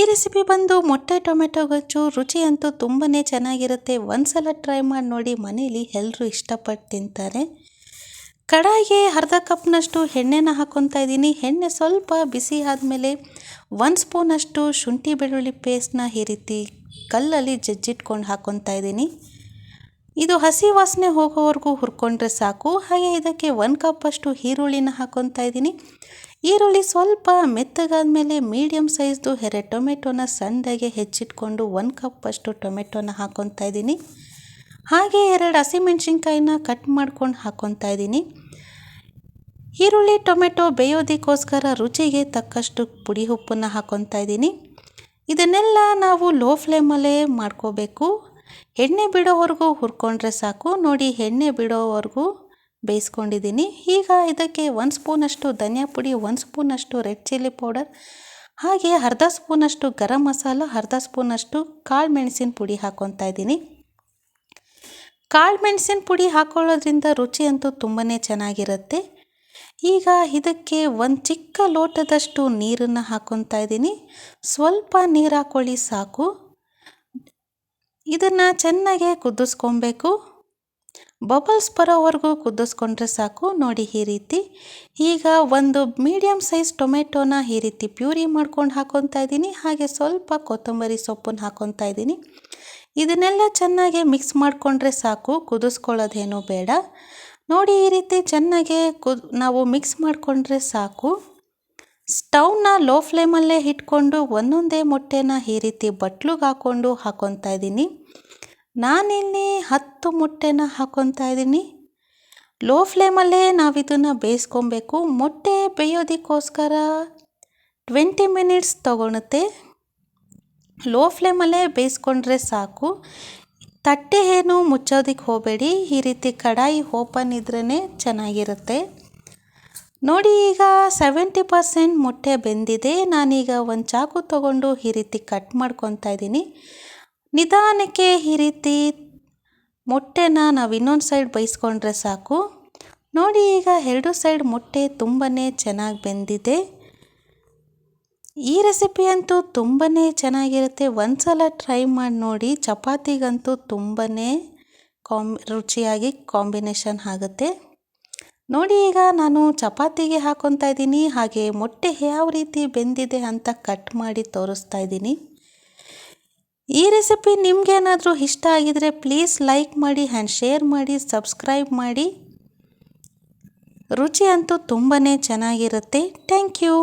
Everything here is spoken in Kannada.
ರೆಸಿಪಿ ಬಂದು ಮೊಟ್ಟೆ ಟೊಮೆಟೊ ಗೊಜ್ಜು. ರುಚಿ ಅಂತೂ ತುಂಬಾ ಚೆನ್ನಾಗಿರುತ್ತೆ. ಒಂದ್ಸಲ ಟ್ರೈ ಮಾಡಿ ನೋಡಿ, ಮನೇಲಿ ಎಲ್ಲರೂ ಇಷ್ಟಪಟ್ಟು ತಿಂತಾರೆ. ಕಡಾಯಿಗೆ ಅರ್ಧ ಕಪ್ನಷ್ಟು ಎಣ್ಣೆನ ಹಾಕ್ಕೊತಾ ಇದ್ದೀನಿ. ಎಣ್ಣೆ ಸ್ವಲ್ಪ ಬಿಸಿ ಆದಮೇಲೆ 1 ಸ್ಪೂನಷ್ಟು ಶುಂಠಿ ಬೆಳ್ಳುಳ್ಳಿ ಪೇಸ್ಟ್ನ ಈ ರೀತಿ ಕಲ್ಲಲ್ಲಿ ಜಜ್ಜಿಟ್ಕೊಂಡು ಹಾಕ್ಕೊತಾ ಇದ್ದೀನಿ. ಇದು ಹಸಿ ವಾಸನೆ ಹೋಗೋವರೆಗೂ ಹುರ್ಕೊಂಡ್ರೆ ಸಾಕು. ಹಾಗೆ ಇದಕ್ಕೆ 1 ಕಪ್ಪಷ್ಟು ಈರುಳ್ಳಿನ ಹಾಕ್ಕೊತಾ ಇದ್ದೀನಿ. ಈರುಳ್ಳಿ ಸ್ವಲ್ಪ ಮೆತ್ತಗಾದ್ಮೇಲೆ ಮೀಡಿಯಮ್ ಸೈಜ್ದು 2 ಟೊಮೆಟೊನ ಸಣ್ಣದಾಗೆ ಹೆಚ್ಚಿಟ್ಕೊಂಡು 1 ಕಪ್ಪಷ್ಟು ಟೊಮೆಟೊನ ಹಾಕ್ಕೊತಾ ಇದ್ದೀನಿ. ಹಾಗೆ 2 ಹಸಿಮೆಣ್ಸಿನ್ಕಾಯಿನ ಕಟ್ ಮಾಡ್ಕೊಂಡು ಹಾಕ್ಕೊತಾ ಇದ್ದೀನಿ. ಈರುಳ್ಳಿ ಟೊಮೆಟೊ ಬೇಯೋದಕ್ಕೋಸ್ಕರ ರುಚಿಗೆ ತಕ್ಕಷ್ಟು ಪುಡಿ ಉಪ್ಪನ್ನು ಹಾಕ್ಕೊತಾ ಇದ್ದೀನಿ. ಇದನ್ನೆಲ್ಲ ನಾವು ಲೋ ಫ್ಲೇಮಲ್ಲೇ ಮಾಡ್ಕೋಬೇಕು. ಎಣ್ಣೆ ಬಿಡೋವರೆಗೂ ಹುರ್ಕೊಂಡ್ರೆ ಸಾಕು. ನೋಡಿ, ಎಣ್ಣೆ ಬಿಡೋವರೆಗೂ ಬೇಯಿಸ್ಕೊಂಡಿದ್ದೀನಿ. ಈಗ ಇದಕ್ಕೆ 1 ಸ್ಪೂನಷ್ಟು ಧನಿಯಾ ಪುಡಿ, 1 ಸ್ಪೂನಷ್ಟು ರೆಡ್ ಚಿಲ್ಲಿ ಪೌಡರ್, ಹಾಗೆ ಅರ್ಧ ಸ್ಪೂನಷ್ಟು ಗರಂ ಮಸಾಲ, ಅರ್ಧ ಸ್ಪೂನಷ್ಟು ಕಾಳು ಮೆಣಸಿನ ಪುಡಿ ಹಾಕ್ಕೊತಾ ಇದ್ದೀನಿ. ಕಾಳು ಮೆಣಸಿನ ಪುಡಿ ಹಾಕೊಳ್ಳೋದ್ರಿಂದ ರುಚಿ ಅಂತೂ ತುಂಬಾ ಚೆನ್ನಾಗಿರುತ್ತೆ. ಈಗ ಇದಕ್ಕೆ 1 ಚಿಕ್ಕ ಲೋಟದಷ್ಟು ನೀರನ್ನು ಹಾಕ್ಕೊತಾ ಇದ್ದೀನಿ. ಸ್ವಲ್ಪ ನೀರು ಹಾಕ್ಕೊಳ್ಳಿ ಸಾಕು. ಇದನ್ನು ಚೆನ್ನಾಗೆ ಕುದಿಸ್ಕೊಬೇಕು. ಬಬಲ್ಸ್ ಬರೋವರೆಗೂ ಕುದಿಸ್ಕೊಂಡ್ರೆ ಸಾಕು. ನೋಡಿ, ಈ ರೀತಿ. ಈಗ 1 ಮೀಡಿಯಮ್ ಸೈಜ್ ಟೊಮೆಟೊನ ಈ ರೀತಿ ಪ್ಯೂರಿ ಮಾಡ್ಕೊಂಡು ಹಾಕ್ಕೊತಾ ಇದ್ದೀನಿ. ಹಾಗೆ ಸ್ವಲ್ಪ ಕೊತ್ತಂಬರಿ ಸೊಪ್ಪನ್ನು ಹಾಕ್ಕೊತಾ ಇದ್ದೀನಿ. ಇದನ್ನೆಲ್ಲ ಚೆನ್ನಾಗಿ ಮಿಕ್ಸ್ ಮಾಡಿಕೊಂಡ್ರೆ ಸಾಕು, ಕುದಿಸ್ಕೊಳ್ಳೋದೇನೂ ಬೇಡ. ನೋಡಿ, ಈ ರೀತಿ ಚೆನ್ನಾಗಿ ನಾವು ಮಿಕ್ಸ್ ಮಾಡಿಕೊಂಡ್ರೆ ಸಾಕು. ಸ್ಟವ್ನ ಲೋ ಫ್ಲೇಮಲ್ಲೇ ಇಟ್ಕೊಂಡು ಒಂದೊಂದೇ ಮೊಟ್ಟೆನ ಈ ರೀತಿ ಬಟ್ಲಿಗೆ ಹಾಕ್ಕೊತಾ ಇದ್ದೀನಿ. ನಾನಿಲ್ಲಿ 10 ಮೊಟ್ಟೆನ ಹಾಕ್ಕೊತಾ ಇದ್ದೀನಿ. ಲೋ ಫ್ಲೇಮಲ್ಲೇ ನಾವು ಇದನ್ನು ಬೇಯಿಸ್ಕೊಬೇಕು. ಮೊಟ್ಟೆ ಬೇಯೋದಕ್ಕೋಸ್ಕರ 20 ಮಿನಿಟ್ಸ್ ತೊಗೊಳುತ್ತೆ. ಲೋ ಫ್ಲೇಮಲ್ಲೇ ಬೇಯಿಸ್ಕೊಂಡ್ರೆ ಸಾಕು. ತಟ್ಟೆ ಏನು ಮುಚ್ಚೋದಕ್ಕೆ ಹೋಗಬೇಡಿ. ಈ ರೀತಿ ಕಡಾಯಿ ಓಪನ್ ಇದ್ರೇ ಚೆನ್ನಾಗಿರುತ್ತೆ. ನೋಡಿ, ಈಗ 70% ಮೊಟ್ಟೆ ಬೆಂದಿದೆ. ನಾನೀಗ ಒಂದು ಚಾಕು ತೊಗೊಂಡು ಈ ರೀತಿ ಕಟ್ ಮಾಡ್ಕೊತಾ ಇದ್ದೀನಿ. ನಿಧಾನಕ್ಕೆ ಈ ರೀತಿ ಮೊಟ್ಟೆನ ನಾವು ಇನ್ನೊಂದು ಸೈಡ್ ಬೇಯಿಸ್ಕೊಂಡ್ರೆ ಸಾಕು. ನೋಡಿ, ಈಗ 2 ಸೈಡ್ ಮೊಟ್ಟೆ ತುಂಬಾ ಚೆನ್ನಾಗಿ ಬೆಂದಿದೆ. ಈ ರೆಸಿಪಿ ಅಂತೂ ತುಂಬಾ ಚೆನ್ನಾಗಿರುತ್ತೆ. ಒಂದ್ಸಲ ಟ್ರೈ ಮಾಡಿ ನೋಡಿ. ಚಪಾತಿಗಂತೂ ತುಂಬಾ ರುಚಿಯಾಗಿ ಕಾಂಬಿನೇಷನ್ ಆಗುತ್ತೆ. ನೋಡಿ, ಈಗ ನಾನು ಚಪಾತಿಗೆ ಹಾಕ್ಕೊತಾ ಇದ್ದೀನಿ. ಹಾಗೆ ಮೊಟ್ಟೆ ಯಾವ ರೀತಿ ಬೆಂದಿದೆ ಅಂತ ಕಟ್ ಮಾಡಿ ತೋರಿಸ್ತಾ ಇದ್ದೀನಿ. ಈ ರೆಸಿಪಿ ನಿಮಗೇನಾದರೂ ಇಷ್ಟ ಆಗಿದರೆ ಪ್ಲೀಸ್ ಲೈಕ್ ಮಾಡಿ ಆ್ಯಂಡ್ ಶೇರ್ ಮಾಡಿ, ಸಬ್ಸ್ಕ್ರೈಬ್ ಮಾಡಿ. ರುಚಿ ಅಂತೂ ತುಂಬಾ ಚೆನ್ನಾಗಿರುತ್ತೆ. Thank you.